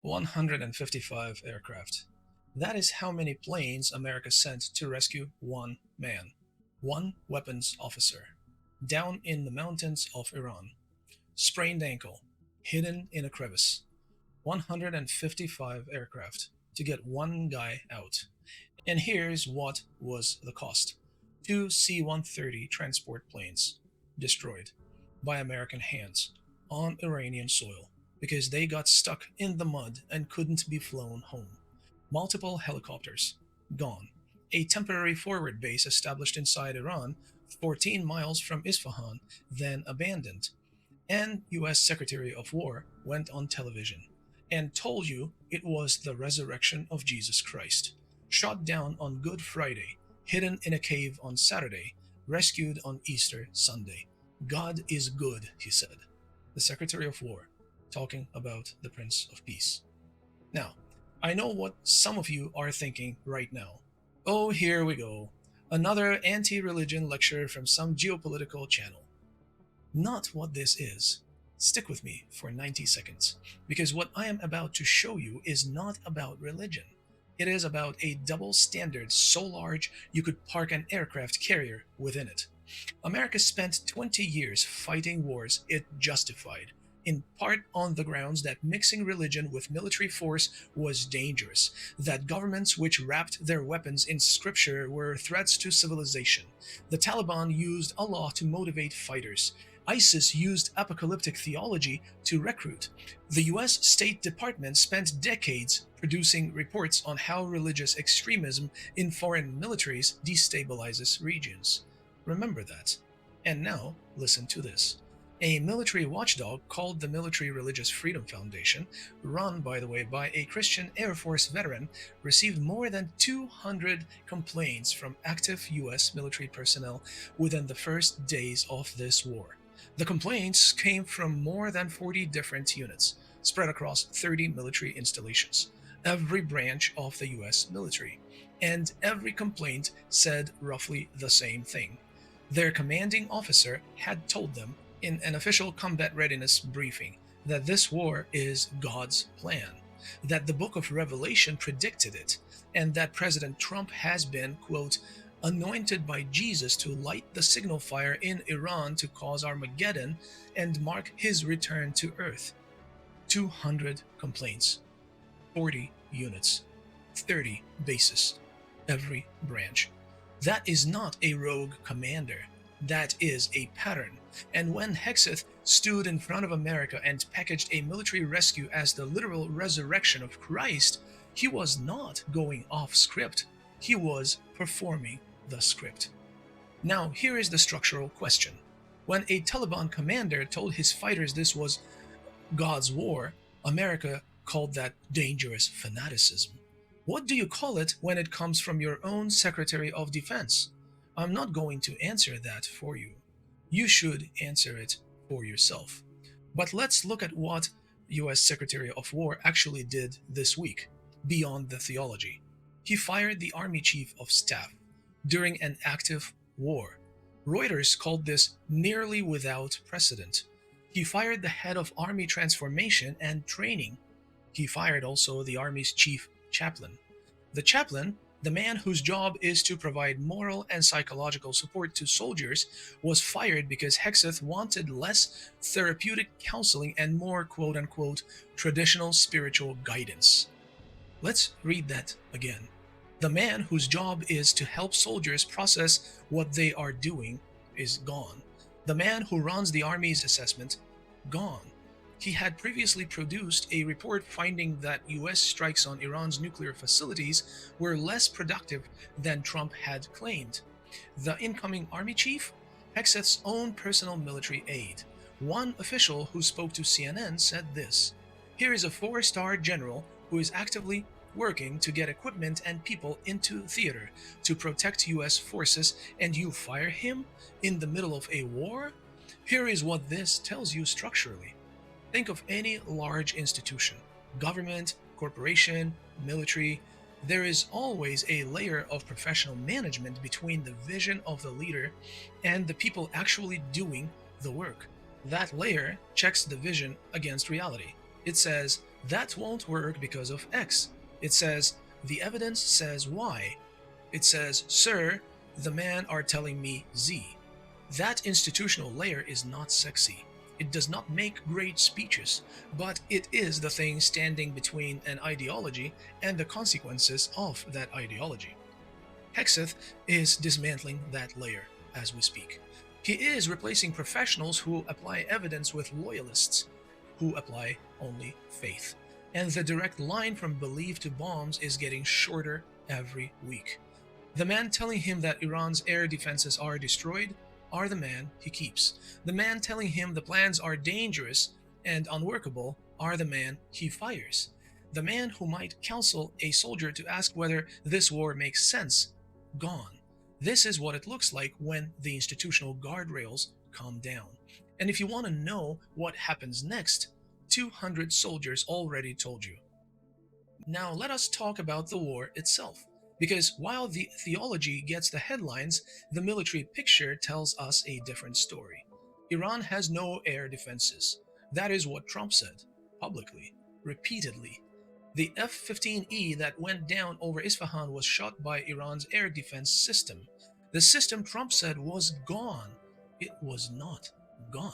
155 aircraft. That is how many planes America sent to rescue one man, one weapons officer, down in the mountains of Iran. Sprained ankle, hidden in a crevice. 155 aircraft to get one guy out. And here's what was the cost: two C-130 transport planes destroyed by American hands on Iranian soil because they got stuck in the mud and couldn't be flown home. Multiple helicopters gone. A temporary forward base established inside Iran, 14 miles from Isfahan, then abandoned. And US Secretary of War went on television and told you it was the resurrection of Jesus Christ. Shot down on Good Friday, hidden in a cave on Saturday, rescued on Easter Sunday. God is good, he said. The Secretary of War talking about the Prince of Peace. Now, I know what some of you are thinking right now. Oh, here we go. Another anti-religion lecture from some geopolitical channel. Not what this is. Stick with me for 90 seconds, because what I am about to show you is not about religion. It is about a double standard so large you could park an aircraft carrier within it. America spent 20 years fighting wars it justified, in part on the grounds that mixing religion with military force was dangerous, that governments which wrapped their weapons in scripture were threats to civilization. The Taliban used Allah to motivate fighters. ISIS used apocalyptic theology to recruit. The US State Department spent decades producing reports on how religious extremism in foreign militaries destabilizes regions. Remember that. And now, listen to this. A military watchdog called the Military Religious Freedom Foundation, run, by the way, by a Christian Air Force veteran, received more than 200 complaints from active US military personnel within the first days of this war. The complaints came from more than 40 different units, spread across 30 military installations, every branch of the US military, and every complaint said roughly the same thing. Their commanding officer had told them in an official combat readiness briefing that this war is God's plan, that the book of Revelation predicted it, and that President Trump has been, quote, anointed by Jesus to light the signal fire in Iran to cause Armageddon and mark his return to Earth. 200 complaints, 40 units, 30 bases, every branch. That is not a rogue commander. That is a pattern. And when Hegseth stood in front of America and packaged a military rescue as the literal resurrection of Christ, he was not going off script. He was performing the script. Now, here is the structural question. When a Taliban commander told his fighters this was God's war, America called that dangerous fanaticism. What do you call it when it comes from your own Secretary of Defense? I'm not going to answer that for you. You should answer it for yourself. But let's look at what US Secretary of War actually did this week, beyond the theology. He fired the Army Chief of Staff during an active war. Reuters called this nearly without precedent. He fired the head of Army Transformation and Training. He fired also the Army's chief chaplain. The chaplain, the man whose job is to provide moral and psychological support to soldiers, was fired because Hegseth wanted less therapeutic counseling and more quote-unquote traditional spiritual guidance. Let's read that again. The man whose job is to help soldiers process what they are doing is gone. The man who runs the Army's assessment, gone. He had previously produced a report finding that US strikes on Iran's nuclear facilities were less productive than Trump had claimed. The incoming Army chief? Hegseth's own personal military aide. One official who spoke to CNN said this: "Here is a 4-star general who is actively working to get equipment and people into theater to protect US forces, and you fire him in the middle of a war? Here is what this tells you structurally. Think of any large institution, government, corporation, military. There is always a layer of professional management between the vision of the leader and the people actually doing the work. That layer checks the vision against reality. It says, That won't work because of X. It says, the evidence says Y. It says, sir, the men are telling me Z. That institutional layer is not sexy. It does not make great speeches, but it is the thing standing between an ideology and the consequences of that ideology. Hexeth is dismantling that layer as we speak. He is replacing professionals who apply evidence with loyalists who apply only faith. And the direct line from belief to bombs is getting shorter every week. The man telling him that Iran's air defenses are destroyed are the man he keeps. The man telling him the plans are dangerous and unworkable are the man he fires. The man who might counsel a soldier to ask whether this war makes sense, gone. This is what it looks like when the institutional guardrails come down. And if you want to know what happens next, 200 soldiers already told you. Now let us talk about the war itself. Because while the theology gets the headlines, the military picture tells us a different story. Iran has no air defenses. That is what Trump said, publicly, repeatedly. The F-15E that went down over Isfahan was shot by Iran's air defense system. The system Trump said was gone. It was not gone.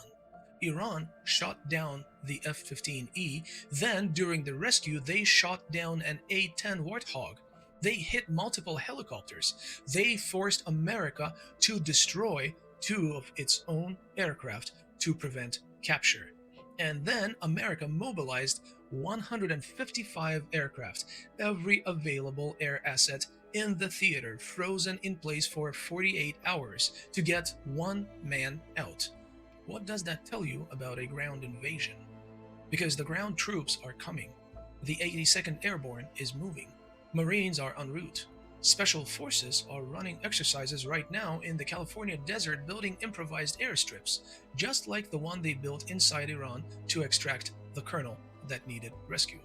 Iran shot down the F-15E, then during the rescue they shot down an A-10 Warthog. They hit multiple helicopters. They forced America to destroy 2 of its own aircraft to prevent capture. And then America mobilized 155 aircraft, every available air asset in the theater frozen in place for 48 hours to get 1 man out. What does that tell you about a ground invasion? Because the ground troops are coming. The 82nd Airborne is moving. Marines are en route. Special forces are running exercises right now in the California desert building improvised airstrips, just like the one they built inside Iran to extract the colonel that needed rescue.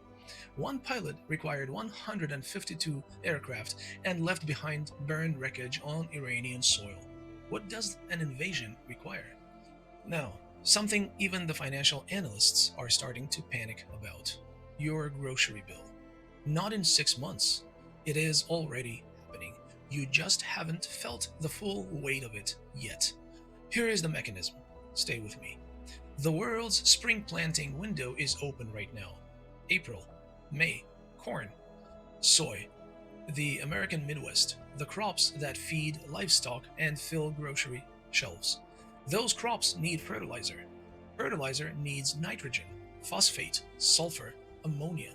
One pilot required 152 aircraft and left behind burned wreckage on Iranian soil. What does an invasion require? Now, something even the financial analysts are starting to panic about: your grocery bill. Not in 6 months. It is already happening. You just haven't felt the full weight of it yet. Here is the mechanism. Stay with me. The world's spring planting window is open right now. April, May, corn, soy, the American Midwest, the crops that feed livestock and fill grocery shelves. Those crops need fertilizer. Fertilizer needs nitrogen, phosphate, sulfur, ammonia.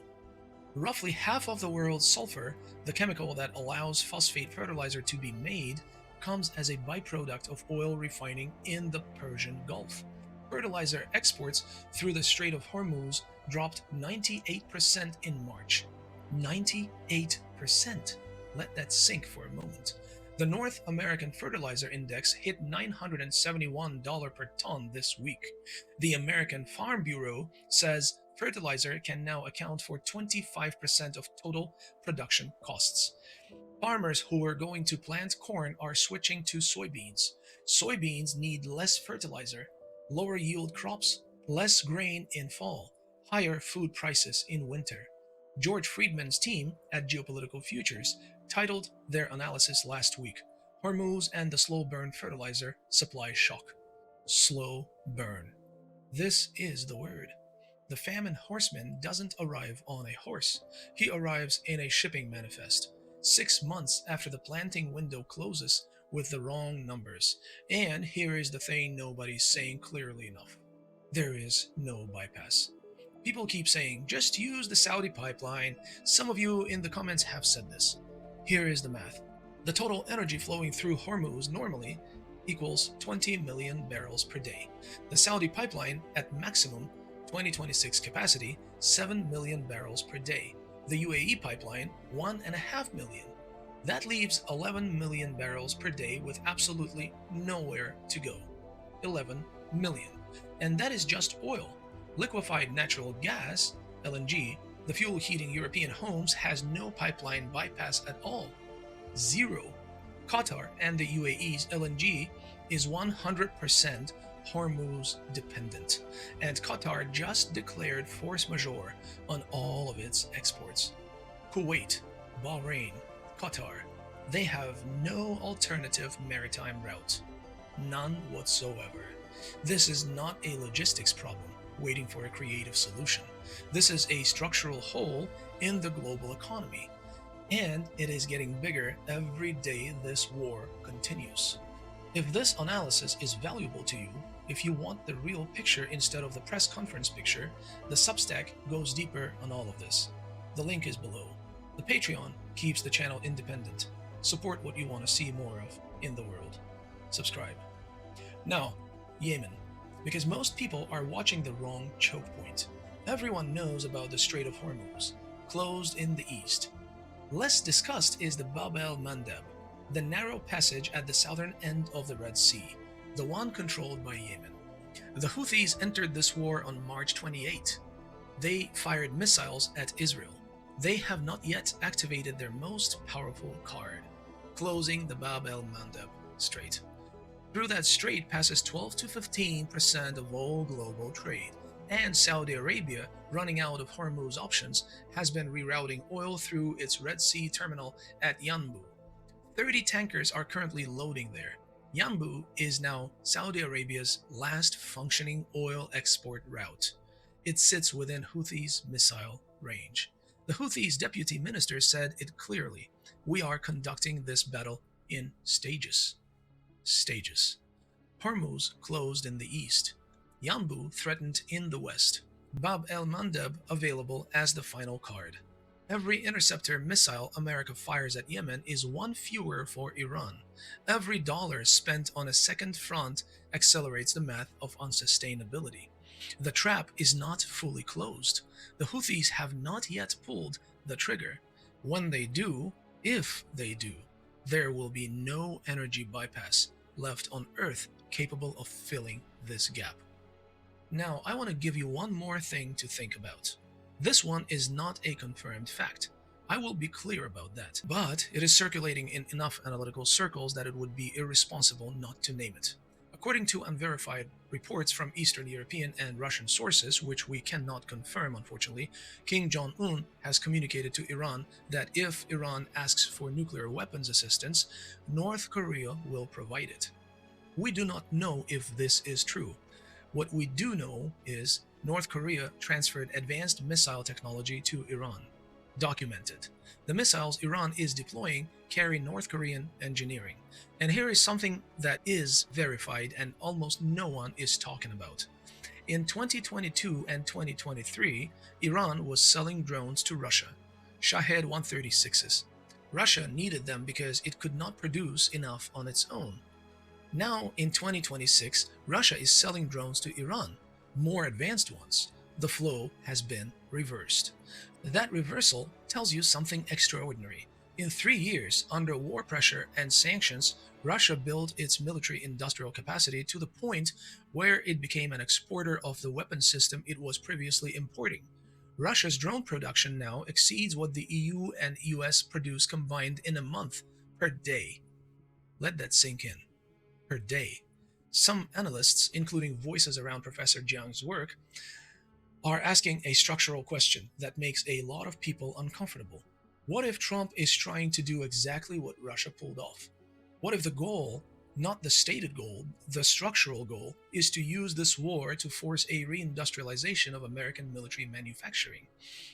Roughly half of the world's sulfur, the chemical that allows phosphate fertilizer to be made, comes as a byproduct of oil refining in the Persian Gulf. Fertilizer exports through the Strait of Hormuz dropped 98% in March. 98%. Let that sink for a moment. The North American Fertilizer Index hit $971 per ton this week. The American Farm Bureau says fertilizer can now account for 25% of total production costs. Farmers who are going to plant corn are switching to soybeans. Soybeans need less fertilizer, lower yield crops, less grain in fall, higher food prices in winter. George Friedman's team at Geopolitical Futures titled their analysis last week, "Hormuz and the Slow Burn Fertilizer Supply Shock." Slow burn. This is the word. The famine horseman doesn't arrive on a horse. He arrives in a shipping manifest, 6 months after the planting window closes, with the wrong numbers. And here is the thing nobody's saying clearly enough. There is no bypass. People keep saying, just use the Saudi pipeline. Some of you in the comments have said this. Here is the math. The total energy flowing through Hormuz normally equals 20 million barrels per day. The Saudi pipeline at maximum 2026 capacity, 7 million barrels per day. The UAE pipeline, 1.5 million. That leaves 11 million barrels per day with absolutely nowhere to go. 11 million. And that is just oil. Liquefied natural gas, LNG, the fuel heating European homes, has no pipeline bypass at all. Zero. Qatar and the UAE's LNG is 100% Hormuz dependent, and Qatar just declared force majeure on all of its exports. Kuwait, Bahrain, Qatar, they have no alternative maritime route. None whatsoever. This is not a logistics problem waiting for a creative solution. This is a structural hole in the global economy, and it is getting bigger every day this war continues. If this analysis is valuable to you, if you want the real picture instead of the press conference picture, the Substack goes deeper on all of this. The link is below. The Patreon keeps the channel independent. Support what you want to see more of in the world. Subscribe. Now, Yemen, because most people are watching the wrong choke point. Everyone knows about the Strait of Hormuz, closed in the east. Less discussed is the Bab el-Mandeb, the narrow passage at the southern end of the Red Sea, the one controlled by Yemen. The Houthis entered this war on March 28. They fired missiles at Israel. They have not yet activated their most powerful card, closing the Bab el-Mandeb Strait. Through that strait passes 12 to 15% of all global trade, and Saudi Arabia, running out of Hormuz options, has been rerouting oil through its Red Sea terminal at Yanbu. 30 tankers are currently loading there. Yanbu is now Saudi Arabia's last functioning oil export route. It sits within Houthis' missile range. The Houthis' deputy minister said it clearly: "We are conducting this battle in stages." Stages. Hormuz closed in the east. Yanbu threatened in the west. Bab el-Mandeb available as the final card. Every interceptor missile America fires at Yemen is one fewer for Iran. Every dollar spent on a second front accelerates the math of unsustainability. The trap is not fully closed. The Houthis have not yet pulled the trigger. When they do, if they do, there will be no energy bypass left on Earth capable of filling this gap. Now, I want to give you one more thing to think about. This one is not a confirmed fact. I will be clear about that, but it is circulating in enough analytical circles that it would be irresponsible not to name it. According to unverified reports from Eastern European and Russian sources, which we cannot confirm unfortunately, King Jong-un has communicated to Iran that if Iran asks for nuclear weapons assistance, North Korea will provide it. We do not know if this is true. What we do know is North Korea transferred advanced missile technology to Iran. Documented. The missiles Iran is deploying carry North Korean engineering. And here is something that is verified and almost no one is talking about. In 2022 and 2023, Iran was selling drones to Russia, Shahed 136s. Russia needed them because it could not produce enough on its own. Now, in 2026, Russia is selling drones to Iran, more advanced ones. The flow has been reversed. That reversal tells you something extraordinary. In 3 years, under war pressure and sanctions, Russia built its military-industrial capacity to the point where it became an exporter of the weapon system it was previously importing. Russia's drone production now exceeds what the EU and US produce combined in a month per day. Let that sink in. Per day. Some analysts, including voices around Professor Jiang's work, are asking a structural question that makes a lot of people uncomfortable. What if Trump is trying to do exactly what Russia pulled off? What if the goal, not the stated goal, the structural goal, is to use this war to force a reindustrialization of American military manufacturing?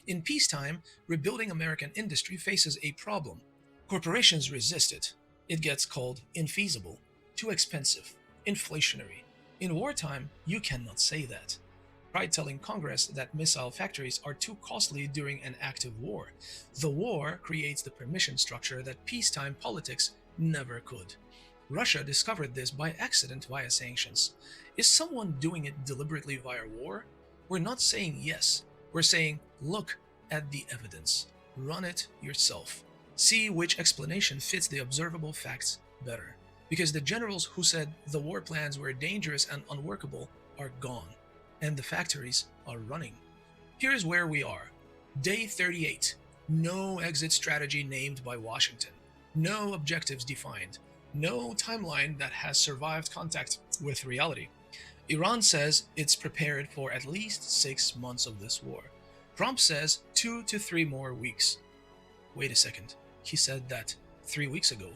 In peacetime, rebuilding American industry faces a problem. Corporations resist it. It gets called infeasible, too expensive, inflationary. In wartime, you cannot say that. Try telling Congress that missile factories are too costly during an active war. The war creates the permission structure that peacetime politics never could. Russia discovered this by accident via sanctions. Is someone doing it deliberately via war? We're not saying yes. We're saying, look at the evidence. Run it yourself. See which explanation fits the observable facts better. Because the generals who said the war plans were dangerous and unworkable are gone, and the factories are running. Here's where we are. Day 38. No exit strategy named by Washington. No objectives defined. No timeline that has survived contact with reality. Iran says it's prepared for at least 6 months of this war. Trump says 2 to 3 more weeks. Wait a second, he said that 3 weeks ago.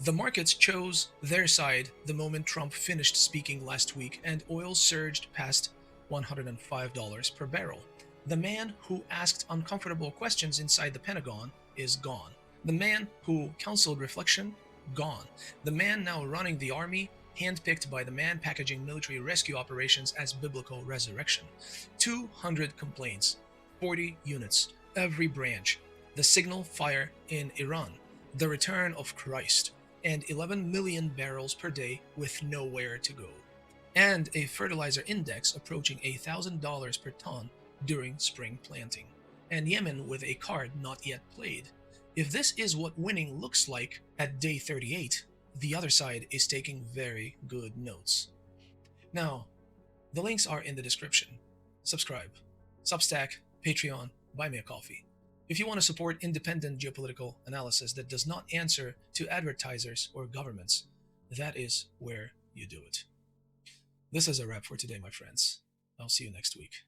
The markets chose their side the moment Trump finished speaking last week and oil surged past $105 per barrel. The man who asked uncomfortable questions inside the Pentagon is gone. The man who counseled reflection, gone. The man now running the army, handpicked by the man packaging military rescue operations as biblical resurrection. 200 complaints, 40 units, every branch. The signal fire in Iran, the return of Christ, and 11 million barrels per day with nowhere to go. And a fertilizer index approaching $1,000 per ton during spring planting. And Yemen with a card not yet played. If this is what winning looks like at day 38, the other side is taking very good notes. Now, the links are in the description. Subscribe. Substack, Patreon, buy me a coffee. If you want to support independent geopolitical analysis that does not answer to advertisers or governments, that is where you do it. This is a wrap for today, my friends. I'll see you next week.